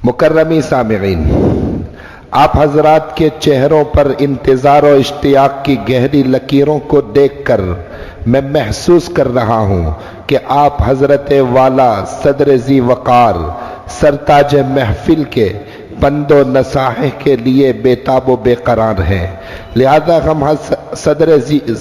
مکرمی سامعین، آپ حضرات کے چہروں پر انتظار و اشتیاق کی گہری لکیروں کو دیکھ کر میں محسوس کر رہا ہوں کہ آپ حضرت والا صدر ذی وقار سرتاج محفل کے بند و نصاحح کے لیے بے تاب و بے قرار ہیں۔ لہذا ہم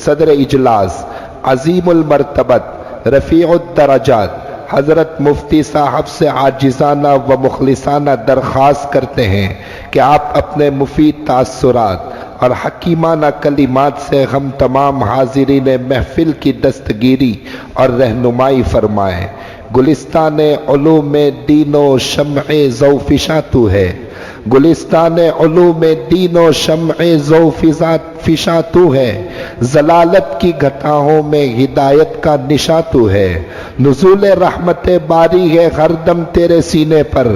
صدر اجلاس عظیم المرتبت رفیع الدرجات حضرت مفتی صاحب سے عاجزانہ و مخلصانہ درخواست کرتے ہیں کہ آپ اپنے مفید تاثرات اور حکیمانہ کلمات سے ہم تمام حاضرین محفل کی دستگیری اور رہنمائی فرمائیں۔ گلستان علوم دین و شمع ذوفشاں تو ہے، گلستان علوم دین و شمع ذوفشاں تو ہے، ضلالت کی گھٹاؤں میں ہدایت کا نشاں تو ہے۔ نزول رحمت باری ہے ہر دم تیرے سینے پر،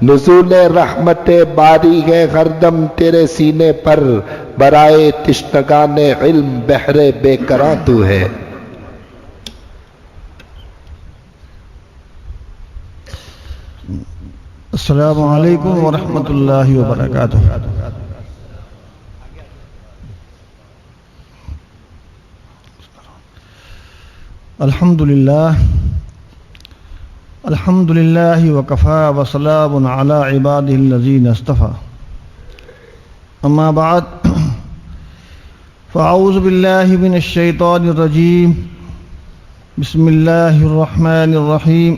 نزول رحمت باری ہے ہر دم تیرے سینے پر، برائے تشنگان علم بحر بے کراں تو ہے۔ السلام علیکم ورحمۃ اللہ وبرکاتہ۔ الحمد للہ وکفا وسلام علی عبادہ الذین اصطفیٰ، اما بعد فاعوذ باللہ من الشیطان الرجیم، بسم اللہ الرحمن الرحیم۔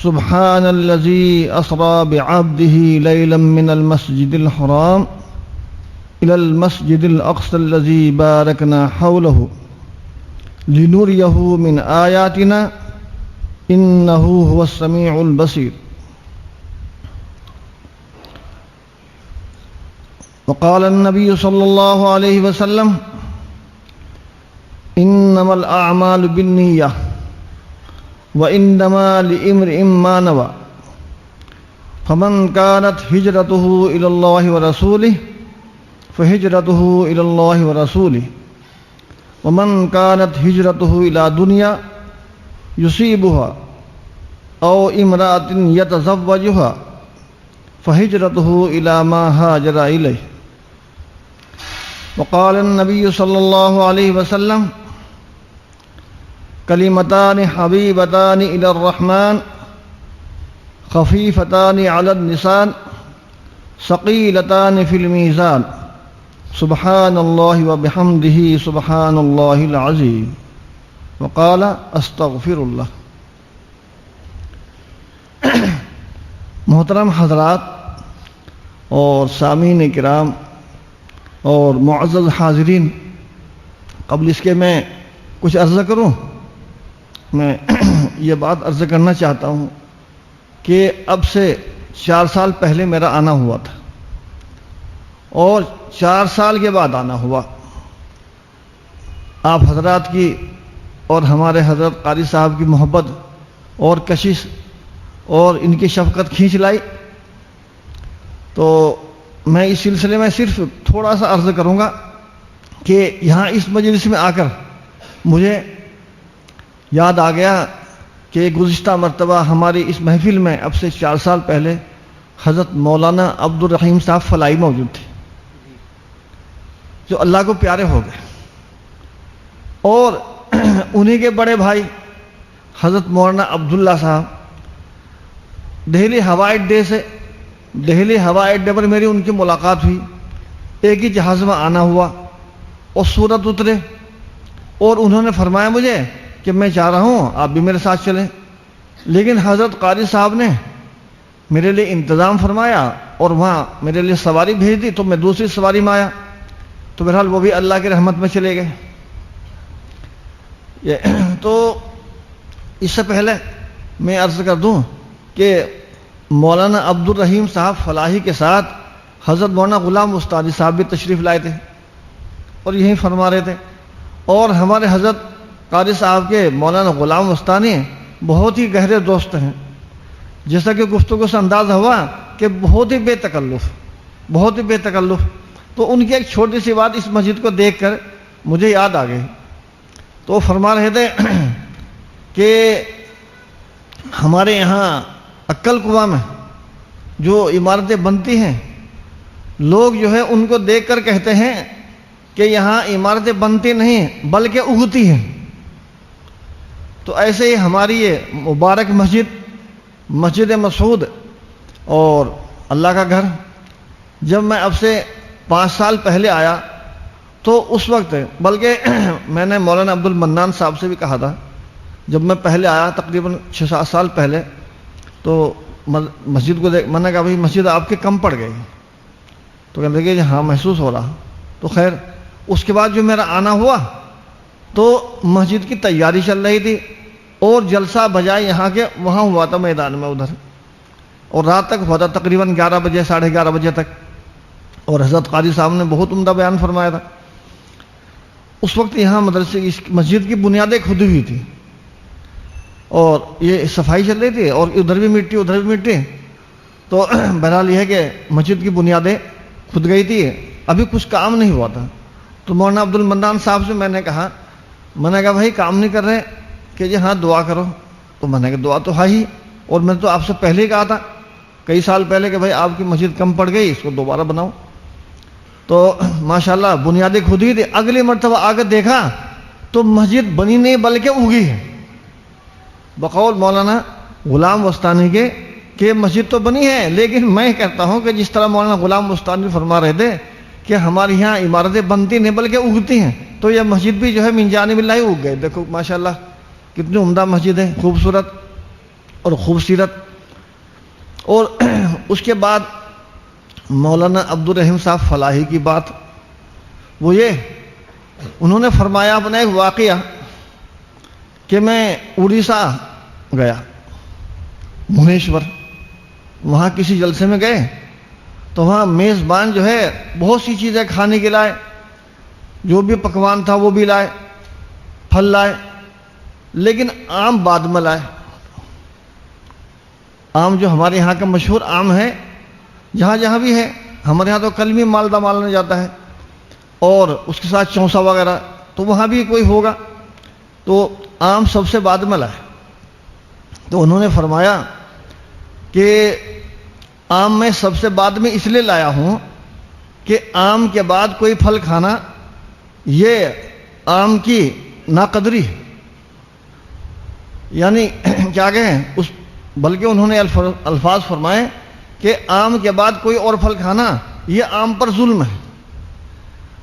سبحان الذي أسرى بعبده ليلا من المسجد الحرام إلى المسجد الأقصى الذي باركنا حوله لنريه من آياتنا إنه هو السميع البصير۔ وقال النبي صلى الله عليه وسلم إنما الأعمال بالنية وإنما لامرئ ما نوى، فمن كانت هجرته إلى الله ورسوله فهجرته إلى الله ورسوله، ومن كانت هجرته إلى دنيا يصيبها أو امرأة يتزوجها فهجرته إلى ما هاجر إليه۔ وقال النبي صلى الله عليه وسلم کلمتان حبیبتان الی الرحمن خفیفتان علی اللسان ثقیلتان فی المیزان سبحان اللہ وبحمدہ سبحان اللہ العظیم۔ وقال استغفر اللہ۔ محترم حضرات اور سامعین کرام اور معزز حاضرین، قبل اس کے میں کچھ عرض کروں۔ میں یہ بات عرض کرنا چاہتا ہوں کہ اب سے 4 سال پہلے میرا آنا ہوا تھا اور 4 سال کے بعد آنا ہوا۔ آپ حضرات کی اور ہمارے حضرت قاری صاحب کی محبت اور کشش اور ان کی شفقت کھینچ لائی، تو میں اس سلسلے میں صرف تھوڑا سا عرض کروں گا کہ یہاں اس مجلس میں آ کر مجھے یاد آ گیا کہ گزشتہ مرتبہ ہماری اس محفل میں اب سے 4 سال پہلے حضرت مولانا عبد الرحیم صاحب فلائی موجود تھے، جو اللہ کو پیارے ہو گئے، اور انہی کے بڑے بھائی حضرت مولانا عبداللہ صاحب دہلی ہوائی اڈے پر میری ان کی ملاقات ہوئی، ایک ہی جہاز میں آنا ہوا اور سورت اترے، اور انہوں نے فرمایا مجھے کہ میں چاہ رہا ہوں آپ بھی میرے ساتھ چلیں، لیکن حضرت قاری صاحب نے میرے لیے انتظام فرمایا اور وہاں میرے لیے سواری بھیج دی، تو میں دوسری سواری میں آیا، تو بہرحال وہ بھی اللہ کی رحمت میں چلے گئے۔ تو اس سے پہلے میں عرض کر دوں کہ مولانا عبد الرحیم صاحب فلاحی کے ساتھ حضرت مولانا غلام استادی صاحب بھی تشریف لائے تھے اور یہی فرما رہے تھے، اور ہمارے حضرت قاری صاحب کے مولانا غلام استانی بہت ہی گہرے دوست ہیں، جیسا کہ گفتگو سے اندازہ ہوا کہ بہت ہی بے تکلف، تو ان کی ایک چھوٹی سی بات اس مسجد کو دیکھ کر مجھے یاد آ گئی۔ تو فرما رہے تھے کہ ہمارے یہاں عکل کنواں میں جو عمارتیں بنتی ہیں، لوگ جو ہے ان کو دیکھ کر کہتے ہیں کہ یہاں عمارتیں بنتی نہیں بلکہ اگتی ہیں۔ تو ایسے ہی ہماری یہ مبارک مسجد مسعود اور اللہ کا گھر، جب میں اب سے 5 سال پہلے آیا تو اس وقت، بلکہ میں نے مولانا عبد المنان صاحب سے بھی کہا تھا، جب میں پہلے آیا تقریباً 6-7 سال پہلے، تو مسجد کو میں نے کہا بھائی مسجد آپ کے کم پڑ گئی، تو کہنے لگے ہاں محسوس ہو رہا۔ تو خیر اس کے بعد جو میرا آنا ہوا تو مسجد کی تیاری چل رہی تھی اور جلسہ بجائے یہاں کے وہاں ہوا تھا میدان میں ادھر، اور رات تک ہوا تھا تقریباً 11 بجے 11:30 بجے تک، اور حضرت قاری صاحب نے بہت عمدہ بیان فرمایا تھا۔ اس وقت یہاں مدرسے اس مسجد کی بنیادیں کھدی ہوئی تھی اور یہ صفائی چل رہی تھی، اور ادھر بھی مٹی ادھر بھی مٹی، تو بہرحال یہ ہے کہ مسجد کی بنیادیں کھد گئی تھی، ابھی کچھ کام نہیں ہوا تھا۔ تو مولانا عبد المنان صاحب سے میں نے کہا بھائی کام نہیں کر رہے کہ جی ہاں دعا کرو، تو میں نے کہا دعا تو ہے ہی، اور میں نے تو آپ سے پہلے ہی کہا تھا کئی سال پہلے کہ بھائی آپ کی مسجد کم پڑ گئی، اس کو دوبارہ بناؤ۔ تو ماشاءاللہ بنیادیں کھدی تھی، اگلی مرتبہ آ کے دیکھا تو مسجد بنی نہیں بلکہ اگی ہے، بقول مولانا غلام وستانی کے کہ مسجد تو بنی ہے، لیکن میں کہتا ہوں کہ جس طرح مولانا غلام وستانی فرما رہے تھے کہ ہمارے یہاں عمارتیں بنتی نہیں بلکہ اگتی ہیں، تو یہ مسجد بھی جو ہے من جانب اللہ اگ گئے۔ دیکھو ماشاءاللہ کتنی عمدہ مسجد ہے، خوبصورت اور خوبصورت۔ اور اس کے بعد مولانا عبد الرحیم صاحب فلاحی کی بات، وہ یہ انہوں نے فرمایا اپنا ایک واقعہ کہ میں اڑیسہ گیا، بھونیشور، وہاں کسی جلسے میں گئے تو وہاں میزبان جو ہے بہت سی چیزیں کھانے کے لائے، جو بھی پکوان تھا وہ بھی لائے، پھل لائے، لیکن آم بعد میں لائے۔ آم جو ہمارے یہاں کا مشہور آم ہے، جہاں جہاں بھی ہے، ہمارے یہاں تو کلمی مالدہ مانا جاتا ہے، اور اس کے ساتھ چونسا وغیرہ، تو وہاں بھی کوئی ہوگا، تو آم سب سے بعد میں لائے۔ تو انہوں نے فرمایا کہ آم میں سب سے بعد میں اس لیے لایا ہوں کہ آم کے بعد کوئی پھل کھانا یہ آم کی ناقدری ہے، یعنی کیا کہیں اس، بلکہ انہوں نے الفاظ فرمائے کہ آم کے بعد کوئی اور پھل کھانا یہ آم پر ظلم ہے۔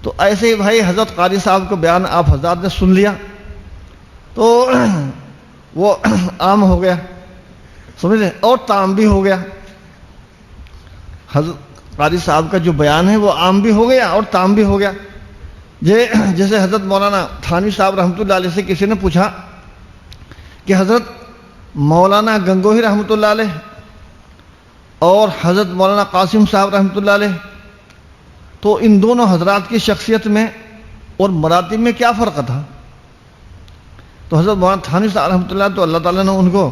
تو ایسے ہی بھائی حضرت قاری صاحب کو بیان آپ حضرات نے سن لیا تو وہ عام ہو گیا، سمجھے، اور تام بھی ہو گیا۔ حضرت قاری صاحب کا جو بیان ہے وہ عام بھی ہو گیا اور تام بھی ہو گیا۔ جیسے حضرت مولانا تھانوی صاحب رحمۃ اللہ علیہ سے کسی نے پوچھا کہ حضرت مولانا گنگوہی رحمۃ اللہ علیہ اور حضرت مولانا قاسم صاحب رحمۃ اللہ علیہ، تو ان دونوں حضرات کی شخصیت میں اور مراتب میں کیا فرق تھا؟ تو حضرت مولانا تھانوی صاحب رحمۃ اللہ تو اللہ تعالیٰ نے ان کو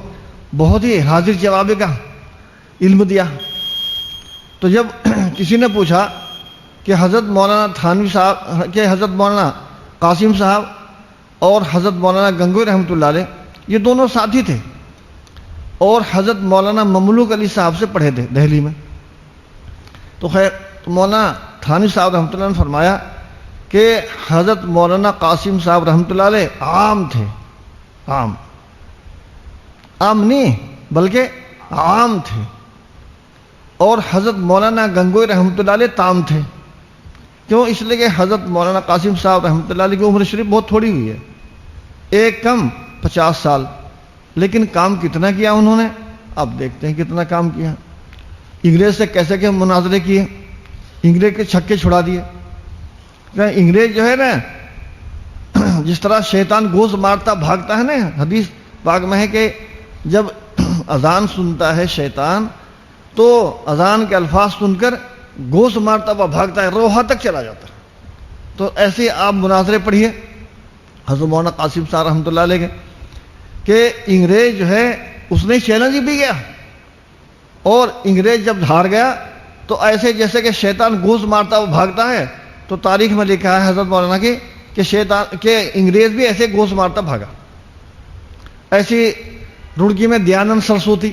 بہت ہی حاضر جواب کا علم دیا۔ تو جب کسی نے پوچھا کہ حضرت مولانا تھانوی صاحب کہ حضرت مولانا قاسم صاحب اور حضرت مولانا گنگوہی رحمۃ اللہ علیہ یہ دونوں ساتھی تھے اور حضرت مولانا مملوک علی صاحب سے پڑھے تھے دہلی میں، تو خیر تو مولانا تھانوی صاحب رحمۃ اللہ نے فرمایا کہ حضرت مولانا قاسم صاحب رحمۃ اللہ علیہ عام تھے، عام نہیں بلکہ عام تھے، اور حضرت مولانا گنگوہی رحمۃ اللہ علیہ تام تھے۔ کیوں؟ اس لیے کہ حضرت مولانا قاسم صاحب رحمۃ اللہ علیہ کی عمر شریف بہت تھوڑی ہوئی ہے، ایک کم 50 سال، لیکن کام کتنا کیا انہوں نے، آپ دیکھتے ہیں کتنا کام کیا۔ انگریز سے کیسے کہ مناظرے کیے، انگریز کے چھکے چھڑا دیے۔ انگریز جو ہے نا جس طرح شیطان گوز مارتا بھاگتا ہے نا، حدیث پاک میں ہے کہ جب اذان سنتا ہے شیطان تو اذان کے الفاظ سن کر گوز مارتا ہوا بھاگتا ہے، روحا تک چلا جاتا ہے۔ تو ایسے آپ مناظرے پڑھیے حضرت مولانا قاسم صاحب رحمۃ اللہ علیہ کے کہ انگریز جو ہے اس نے چیلنج بھی گیا، اور انگریز جب ہار گیا تو ایسے جیسے کہ شیطان گوز مارتا ہوا بھاگتا ہے، تو تاریخ میں لکھا ہے حضرت مولانا کی کہ انگریز بھی ایسے گوز مارتا بھاگا۔ ایسی رڑکی میں دیانند سرسوتی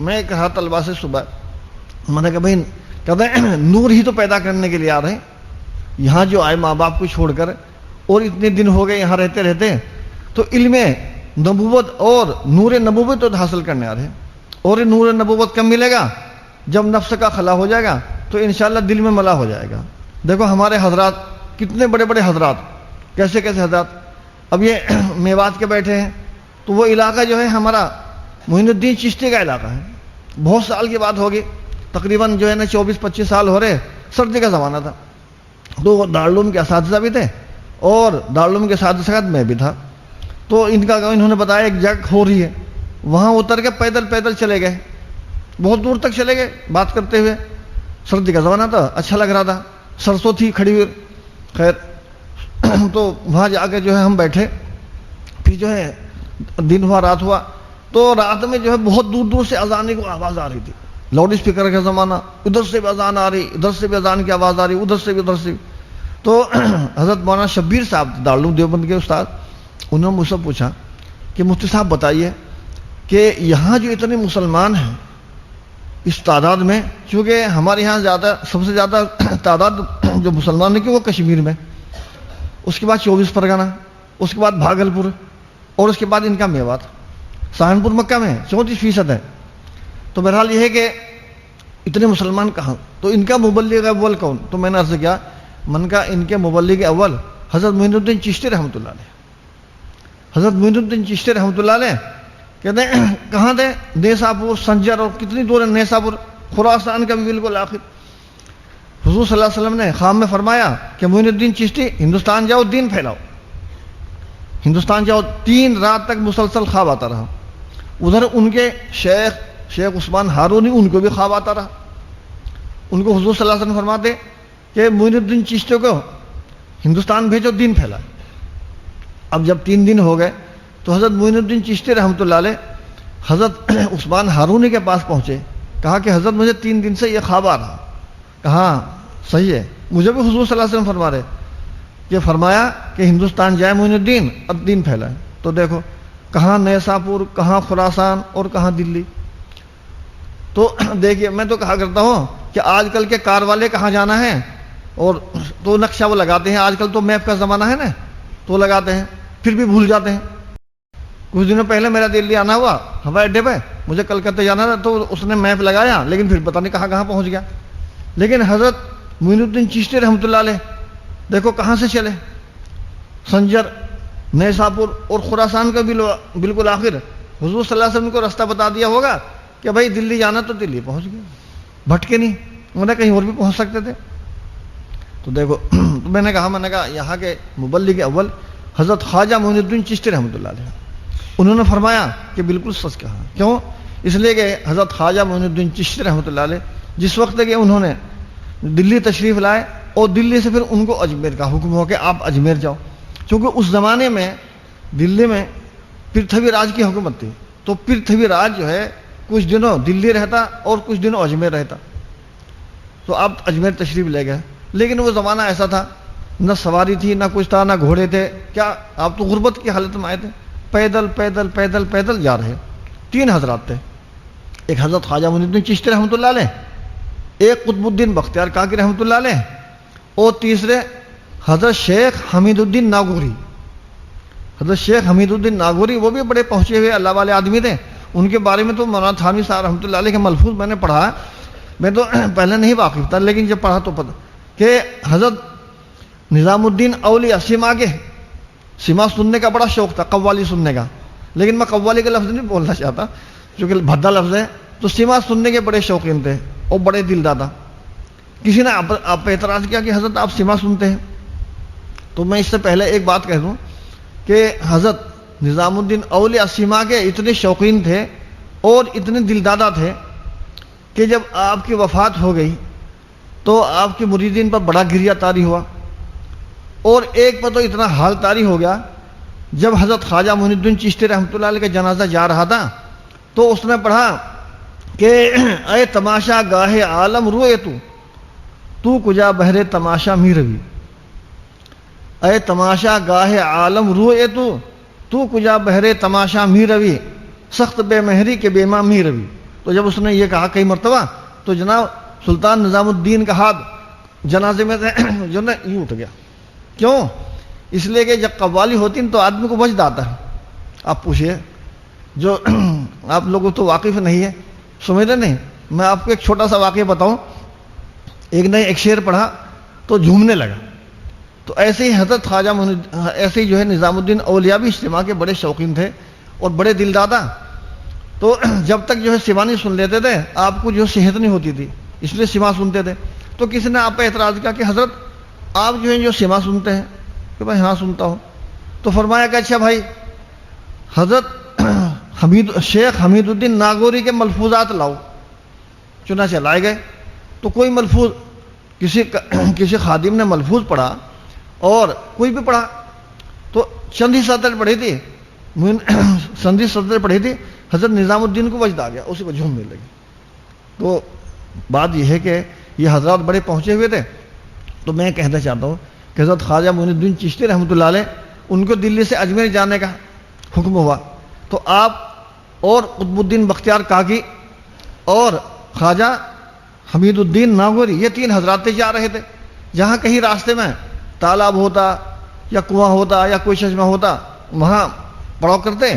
میں کہا طلبا سے صبح، میں نے کہا بھائی، کہتے ہیں نور ہی تو پیدا کرنے کے لیے آ رہے ہیں، یہاں جو آئے ماں باپ کو چھوڑ کر، اور اتنے دن ہو گئے یہاں رہتے رہتے، تو علم نبوت اور نور نبوت تو حاصل کرنے آ رہے ہیں. اور یہ نور نبوت کب ملے گا؟ جب نفس کا خلا ہو جائے گا تو انشاءاللہ دل میں ملا ہو جائے گا. دیکھو ہمارے حضرات کتنے بڑے بڑے حضرات، کیسے کیسے حضرات، اب یہ میوات کے بیٹھے ہیں، تو وہ علاقہ جو ہے ہمارا معین الدین چشتی کا علاقہ ہے. بہت سال کی بات ہوگی، تقریباً جو ہے نا 24-25 سال ہو رہے، سردی کا زمانہ تھا. تو دارالعلوم کے اساتذہ بھی تھے اور دارالعلوم کے ساتھ ساتھ میں بھی تھا. تو انہوں نے بتایا ایک جگہ ہو رہی ہے، وہاں اتر کے پیدل پیدل چلے گئے، بہت دور تک چلے گئے بات کرتے ہوئے. سردی کا زمانہ تھا، اچھا لگ رہا تھا، سرسوں تھی کھڑی ہوئی. خیر تو وہاں جا کے جو ہے ہم بیٹھے، پھر جو ہے دن ہوا رات ہوا، تو رات میں جو ہے بہت دور دور سے اذان کی آواز آ رہی تھی. لاؤڈ اسپیکر کا زمانہ، ادھر سے بھی اذان آ رہی، ادھر سے بھی اذان کی آواز آ رہی، ادھر سے بھی ادھر سے بھی. تو حضرت مولانا شبیر صاحب دارالعلوم دیوبند کے استاد، انہوں نے مجھ سے پوچھا کہ مفتی صاحب بتائیے کہ یہاں جو اتنے مسلمان ہیں اس تعداد میں، چونکہ ہمارے یہاں سب سے زیادہ تعداد جو مسلمان ہیں کہ وہ کشمیر میں، اس کے بعد 24 پرگنہ، اس کے بعد بھاگلپور، اور اس کے بعد ان کا میوات. سہارنپور مکہ میں 34% ہے. تو بہرحال یہ ہے کہ اتنے مسلمان کہاں، تو ان کا مبلغ اول کون؟ تو میں نے عرض کیا، من کا ان کے مبلغ اول حضرت معین الدین چشتی رحمۃ اللہ علیہ. حضرت معین الدین چشتی رحمۃ اللہ علیہ کہتے ہیں کہاں تھے؟ نیساپور، سنجر، اور کتنی دور ہے نیساپور، خراسان کا بھی بالکل آخر. حضور صلی اللہ علیہ وسلم نے خواب میں فرمایا کہ معین الدین چشتی ہندوستان جاؤ، دین پھیلاؤ، ہندوستان جاؤ. 3 رات تک مسلسل خواب آتا رہا. ادھر ان کے شیخ عثمان ہارونی، ان کو بھی خواب آتا رہا. ان کو حضور صلی اللہ علیہ وسلم فرماتے کہ معین الدین چشتی کو ہندوستان بھیجو، دین پھیلائے. اب جب 3 دن ہو گئے تو حضرت معین الدین چشتی رحمۃ اللہ علیہ حضرت عثمان ہارونی کے پاس پہنچے. کہا کہ حضرت مجھے 3 دن سے یہ خواب آ رہا. کہا صحیح ہے، مجھے بھی حضور صلی اللہ علیہ وسلم فرما رہے کہ فرمایا کہ ہندوستان جائے معین الدین، اب دین پھیلائے. تو دیکھو کہاں نیساپور، کہاں خراسان، اور کہاں دلی. تو دیکھیے میں تو کہا کرتا ہوں کہ آج کل کے کار والے کہاں جانا ہے، اور تو نقشہ وہ لگاتے ہیں. آج کل تو میپ کا زمانہ ہے نا، تو لگاتے ہیں، پھر بھی بھول جاتے ہیں. کچھ دنوں پہلے میرا دلی آنا ہوا ہوائی اڈے پہ، مجھے کلکتہ جانا تھا، تو اس نے میپ لگایا لیکن پھر پتہ نہیں کہاں کہاں پہنچ گیا. لیکن حضرت معین الدین چشتی رحمۃ اللہ علیہ دیکھو کہاں سے چلے، سنجر، نیساپور اور خراسان کا بالکل آخر. حضور صلی اللہ علیہ وسلم کو راستہ بتا دیا ہوگا کہ بھائی دلی جانا، تو دلی پہنچ گیا، بھٹکے نہیں. انہیں کہیں اور بھی پہنچ سکتے تھے. تو دیکھو تو میں نے کہا یہاں کے مبلغ اول حضرت خواجہ معین الدین چشتی رحمۃ اللہ علیہ، انہوں نے فرمایا کہ بالکل سچ کہا. کیوں؟ اس لیے کہ حضرت خواجہ معین الدین چشتی رحمۃ اللہ علیہ جس وقت کہ انہوں نے دلی تشریف لائے، اور دلی سے پھر ان کو اجمیر کا حکم ہو کہ آپ اجمیر جاؤ. کیونکہ اس زمانے میں دلی میں پرتھوی راج کی حکومت تھی. تو پرتھوی راج جو ہے کچھ دنوں دلی رہتا اور کچھ دنوں اجمیر رہتا. تو آپ اجمیر تشریف لے گئے. لیکن وہ زمانہ ایسا تھا، نہ سواری تھی، نہ کچھ تھا، نہ گھوڑے تھے. کیا آپ تو غربت کی حالت میں آئے تھے، پیدل پیدل پیدل پیدل جا رہے. 3 حضرات تھے، ایک حضرت خواجہ معین الدین چشتی رحمۃ اللہ علیہ، ایک قطب الدین بختیار کاکی رحمۃ اللہ علیہ، اور تیسرے حضرت شیخ حمید الدین ناگوری. حضرت شیخ حمید الدین ناگوری وہ بھی بڑے پہنچے ہوئے اللہ والے آدمی تھے. ان کے بارے میں تو مولانا تھانوی صاحب رحمۃ اللہ علیہ کے ملفوظ میں نے پڑھا. میں تو پہلے نہیں واقف تھا، لیکن جب پڑھا تو پتہ کہ حضرت نظام الدین اولیاء سیما کے، سیما سننے کا بڑا شوق تھا، قوالی سننے کا. لیکن میں قوالی کا لفظ نہیں بولنا چاہتا کیونکہ بھدا لفظ ہے. تو سیما سننے کے بڑے شوقین تھے اور بڑے دل دادا. کسی نے آپ پہ اعتراض کیا کہ حضرت آپ سیما سنتے ہیں. تو میں اس سے پہلے ایک بات کہہ دوں کہ حضرت نظام الدین اولیاء سیما کے اتنے شوقین تھے اور اتنے دل دادا تھے کہ جب آپ کی وفات ہو گئی تو آپ کے مریدین پر بڑا گریہ طاری ہوا. اور ایک پر تو اتنا حال طاری ہو گیا، جب حضرت خواجہ معین الدین چشتی رحمۃ اللہ علیہ کا جنازہ جا رہا تھا تو اس نے پڑھا کہ اے تماشا گاہ عالم روئے تو کجا بہرے تماشا می روی. اے تماشا گاہ عالم روئے تو کجا بہرے تماشا می روی، سخت بے مہری کے بے ماں می روی. تو تو جب اس نے یہ کہا کئی مرتبہ تو جناب سلطان نظام الدین کا ہاتھ جنازے میں جو نا یوں اٹھ گیا. کیوں؟ اس لیے کہ جب قوالی ہوتی تو آدمی کو وجد آتا ہے. آپ پوچھئے جو آپ لوگوں تو واقف نہیں ہے سمجھتے نہیں. میں آپ کو ایک چھوٹا سا واقعہ بتاؤں. ایک نے ایک شعر پڑھا تو جھومنے لگا. تو ایسے ہی حضرت خواجہ ایسے ہی جو ہے نظام الدین اولیاء بھی اجتماع کے بڑے شوقین تھے اور بڑے دل دادا. تو جب تک جو ہے سیوانی سن لیتے تھے آپ کو جو صحت نہیں ہوتی تھی اس لیے سیما سنتے تھے. تو کسی نے آپ پہ اعتراض کیا کہ حضرت آپ جو ہیں جو سیما سنتے ہیں؟ کہ بھائی ہاں سنتا ہوں. تو فرمایا کہ اچھا بھائی حضرت شیخ حمید الدین ناگوری کے ملفوظات لاؤ. چنانچہ لائے گئے. تو کوئی ملفوظ کسی خادم نے ملفوظ پڑھا اور کوئی بھی پڑھا تو چند سطر پڑھی تھی پڑھی تھی حضرت نظام الدین کو وجد آ گیا, اسی کو جھومنے لگی. تو بات یہ ہے کہ یہ حضرات بڑے پہنچے ہوئے تھے. تو میں کہنا چاہتا ہوں کہ حضرت خواجہ معین الدین چشتی رحمۃ اللہ علیہ ان کو دلی سے اجمیر جانے کا حکم ہوا تو آپ اور قطب الدین بختیار کاکی اور خواجہ حمید الدین ناگوری یہ تین حضرات جا رہے تھے. جہاں کہیں راستے میں تالاب ہوتا یا کنواں ہوتا یا کوئی چشمہ ہوتا وہاں پڑاؤ کرتے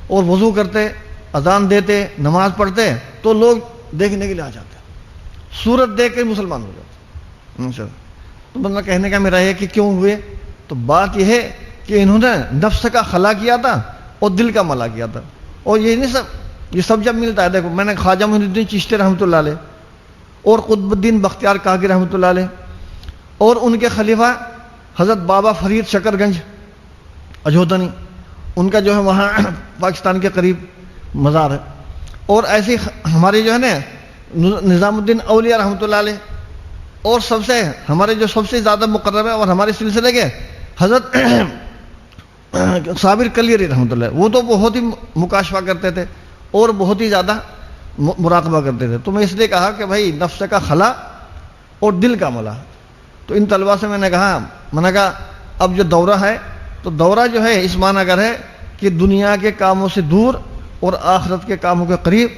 اور وضو کرتے, اذان دیتے, نماز پڑھتے تو لوگ دیکھنے کے لیے آ جاتے. صورت دیکھ کے مسلمان ہو جاتے. تو بندہ کہنے کا میرا ہے کہ کیوں ہوئے؟ تو بات یہ ہے کہ انہوں نے نفس کا خلا کیا تھا اور دل کا ملا کیا تھا. اور یہ سب جب ملتا ہے, دیکھو میں نے خواجہ معین الدین چشتی رحمۃ اللہ علیہ اور قطب الدین بختیار کاکی رحمۃ اللہ علیہ اور ان کے خلیفہ حضرت بابا فرید شکر گنج اجودھنی, ان کا جو ہے وہاں پاکستان کے قریب مزار ہے. اور ایسی ہمارے جو ہے نا نظام الدین اولیاء رحمۃ اللہ علیہ اور ہمارے جو سب سے زیادہ مقرب ہے اور ہمارے سلسلے کے حضرت صابر کلیری رحمۃ اللہ, وہ تو بہت ہی مکاشفہ کرتے تھے اور بہت ہی زیادہ مراقبہ کرتے تھے. تو میں اس لیے کہا کہ بھائی نفس کا خلا اور دل کا ملا. تو ان طلبہ سے میں نے کہا اب جو دورہ ہے تو دورہ جو ہے اس معنی کر ہے کہ دنیا کے کاموں سے دور اور آخرت کے کاموں کے قریب.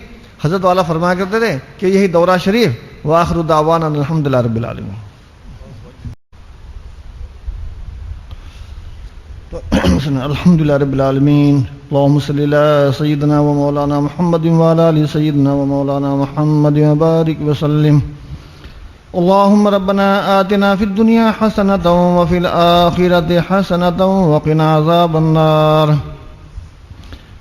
حضرت والا فرمایا کرتے تھے کہ یہی دورہ شریف. وآخر دعوانا الحمدللہ رب العالمین. الحمدللہ رب العالمین. اللہم صلی علی سیدنا و مولانا محمد وعلی آل سیدنا و مولانا محمد وبارک وسلم. اللہم ربنا آتنا فی الدنیا حسنۃ وفی الآخرۃ حسنۃ وقنا عذاب النار.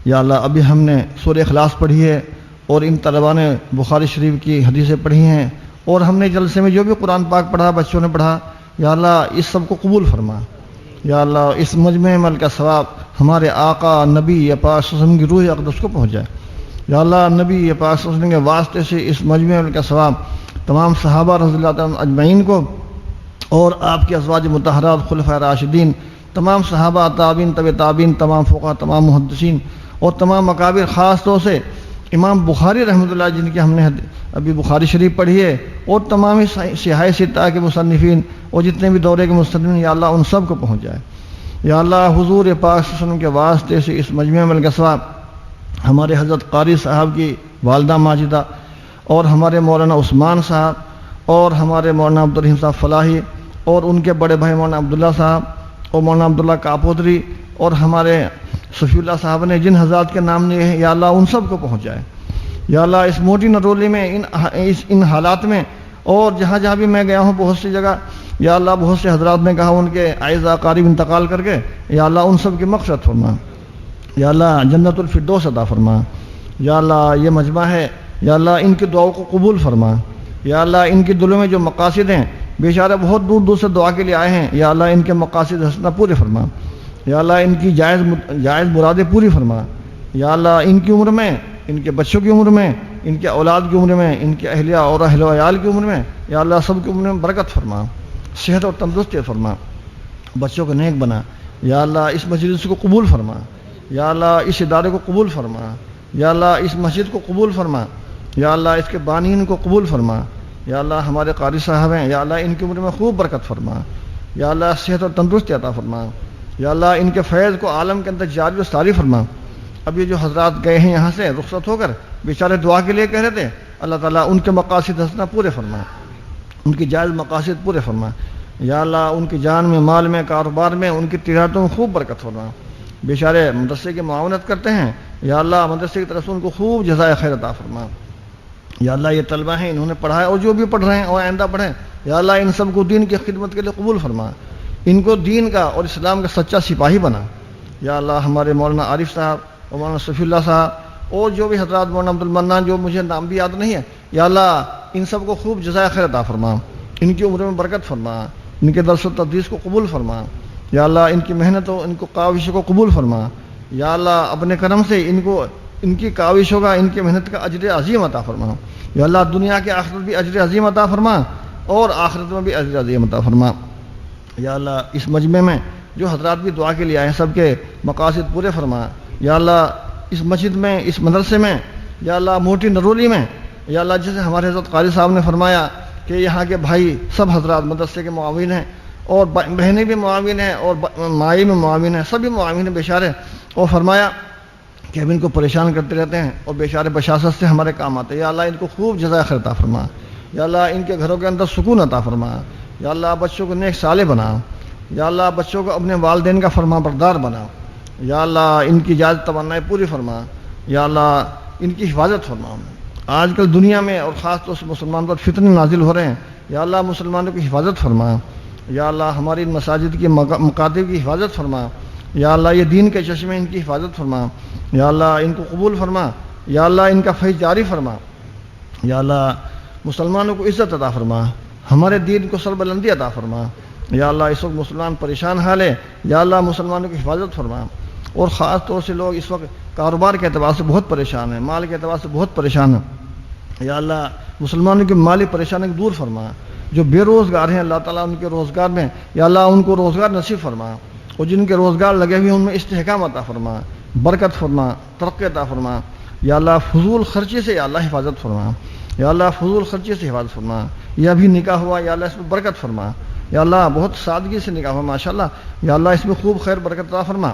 یا اللہ ابھی ہم نے سورہ اخلاص پڑھی ہے اور ان طلباء نے بخاری شریف کی حدیثیں پڑھی ہیں اور ہم نے جلسے میں جو بھی قرآن پاک پڑھا بچوں نے پڑھا, یا اللہ اس سب کو قبول فرما. یا اللہ اس مجمع عمل کا ثواب ہمارے آقا نبی پاک صلی اللہ علیہ وسلم کی روح اقدس کو پہنچ جائے. یا اللہ نبی پاک صلی اللہ علیہ وسلم کے واسطے سے اس مجمع عمل کا ثواب تمام صحابہ رضی اللہ تعالیٰ اجمعین کو اور آپ کے ازواج مطہرات خلفائے راشدین تمام صحابہ تابعین طب تابعین تمام فقہا تمام محدثین اور تمام مکابر, خاص طور سے امام بخاری رحمۃ اللہ جن کی ہم نے ابھی بخاری شریف پڑھی ہے اور تمام سیاح ستہ کے مصنفین اور جتنے بھی دورے کے مستدین, یا اللہ ان سب کو پہنچ جائے. یا اللہ حضور پاک صلی اللہ علیہ وسلم کے واسطے سے اس مجمع عمل کا ثواب ہمارے حضرت قاری صاحب کی والدہ ماجدہ اور ہمارے مولانا عثمان صاحب اور ہمارے مولانا عبدالرحیم صاحب فلاحی اور ان کے بڑے بھائی مولانا عبداللہ صاحب اور مولانا عبداللہ کاپودری اور ہمارے صفی اللہ صاحب نے جن حضرات کے نام لیے ہیں, یا اللہ ان سب کو پہنچ جائے. یا اللہ اس موٹی نرولی میں ان حالات میں اور جہاں جہاں بھی میں گیا ہوں بہت سی جگہ, یا اللہ بہت سے حضرات نے کہا ان کے اعزا اقارب انتقال کر کے, یا اللہ ان سب کی مغفرت فرما. یا اللہ جنت الفردوس عطا فرما. یا اللہ یہ مجمع ہے, یا اللہ ان کی دعاؤں کو قبول فرما. یا اللہ ان کے دلوں میں جو مقاصد ہیں بیچارے بہت دور دور سے دعا کے لیے آئے ہیں, یا اللہ ان کے مقاصد حسنہ پورے فرما. یا اللہ ان کی جائز مرادیں پوری فرما. یا اللہ ان کی عمر میں, ان کے بچوں کی عمر میں, ان کے اولاد کی عمر میں, ان کے اہلیہ اور اہل و عیال کی عمر میں, یا اللہ سب کی عمر میں برکت فرما, صحت اور تندرستی فرما, بچوں کو نیک بنا. یا اللہ اس مجلس کو قبول فرما. یا اللہ اس ادارے کو قبول فرما. یا اللہ اس مسجد کو قبول فرما. یا اللہ اس کے بانین کو قبول فرما. یا اللہ ہمارے قاری صاحب ہیں, یا اللہ ان کی عمر میں خوب برکت فرما. یا اللہ صحت اور تندرستی عطا فرما. یا اللہ ان کے فیض کو عالم کے اندر جاری و ساری فرما. اب یہ جو حضرات گئے ہیں یہاں سے رخصت ہو کر، بیچارے دعا کے لیے کہہ رہے تھے، اللہ تعالیٰ ان کے مقاصد حسنہ پورے فرمائے، ان کی جائز مقاصد پورے فرمائے، یا اللہ ان کی جان میں، مال میں، کاروبار میں، ان کی تجارتوں میں خوب برکت فرما۔ بیچارے مدرسے کی معاونت کرتے ہیں، یا اللہ مدرسے کی طرف سے ان کو خوب جزائے خیر عطا فرما۔ یا اللہ یہ طلبہ ہیں، انہوں نے پڑھا ہے اور جو بھی پڑھ رہے ہیں اور آئندہ پڑھیں، یا اللہ ان سب کو دین کی خدمت کے لیے قبول فرما، ان کو دین کا اور اسلام کا سچا سپاہی بنا۔ یا اللہ ہمارے مولانا عارف صاحب اور مولانا صفی اللہ صاحب اور جو بھی حضرات، مولانا عبد المنان جو مجھے نام بھی یاد نہیں ہے، یا اللہ ان سب کو خوب جزائے خیر عطا فرما، ان کی عمر میں برکت فرما، ان کے درس و تدریس کو قبول فرما، یا اللہ ان کی محنت و ان کو کاوشوں کو قبول فرما، یا اللہ اپنے کرم سے ان کی کاوشوں کا، ان کی محنت کا اجر عظیم عطا فرما، یا اللہ دنیا کے آخرت بھی اجر عظیم عطا فرما اور آخرت میں بھی اجر عظیم عطا فرما۔ یا اللہ اس مجمع میں جو حضرات بھی دعا کے لیے آئے ہیں سب کے مقاصد پورے فرما۔ یا اللہ اس مسجد میں، اس مدرسے میں، یا اللہ موٹی نرولی میں، یا اللہ جیسے ہمارے حضرت قاری صاحب نے فرمایا کہ یہاں کے بھائی سب حضرات مدرسے کے معاون ہیں اور بہنیں بھی معاون ہیں اور مائی میں معاون ہیں، سبھی معاون ہیں بیچارے، اور فرمایا کہ ہم ان کو پریشان کرتے رہتے ہیں اور بیچارے بشاشت سے ہمارے کام آتے ہیں۔ یا اللہ ان کو خوب جزائے خیر عطا فرما، یا اللہ ان کے گھروں کے اندر سکون عطا فرما، یا اللہ بچوں کو نیک صالح بنا، یا اللہ بچوں کو اپنے والدین کا فرما بردار بنا، یا اللہ ان کی جائز تمنائیں پوری فرما، یا اللہ ان کی حفاظت فرما۔ آج کل دنیا میں اور خاص طور سے مسلمان پر فتنے نازل ہو رہے ہیں، یا اللہ مسلمانوں کی حفاظت فرما، یا اللہ ہماری ان مساجد کی مکاتب کی حفاظت فرما، یا اللہ یہ دین کے چشمے ان کی حفاظت فرما، یا اللہ ان کو قبول فرما، یا اللہ ان کا فیض جاری فرما، یا اللہ مسلمانوں کو عزت عطا فرما، ہمارے دین کو سربلندی عطا فرما، یا اللہ اس وقت مسلمان پریشان حال ہے، یا اللہ مسلمانوں کی حفاظت فرما، اور خاص طور سے لوگ اس وقت کاروبار کے اعتبار سے بہت پریشان ہیں، مال کے اعتبار سے بہت پریشان ہیں، یا اللہ مسلمانوں کی مالی پریشانی کو دور فرما، جو بے روزگار ہیں اللہ تعالیٰ ان کے روزگار میں، یا اللہ ان کو روزگار نصیب فرما، اور جن کے روزگار لگے ہوئے ان میں استحکام عطا فرما، برکت فرما، ترقی عطا فرما، یا اللہ فضول خرچی سے یا اللہ حفاظت فرما، یا اللہ فضول خرچی سے حفاظت فرما، یہ ابھی نکاح ہوا یا اللہ اس میں برکت فرما، یا اللہ بہت سادگی سے نکاح ہوا ماشاءاللہ، یا اللہ اس میں خوب خیر برکت عطا فرما،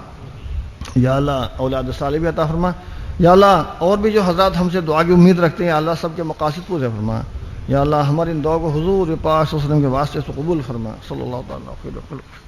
یا اللہ اولاد صالح بھی عطا فرما، یا اللہ اور بھی جو حضرات ہم سے دعا کی امید رکھتے ہیں اللہ سب کے مقاصد پورے فرما، یا اللہ ہماری ان دعا کو حضور پاک صلی اللہ علیہ وسلم کے واسطے سے قبول فرما، صلی اللہ تعالیٰ علیہ وسلم۔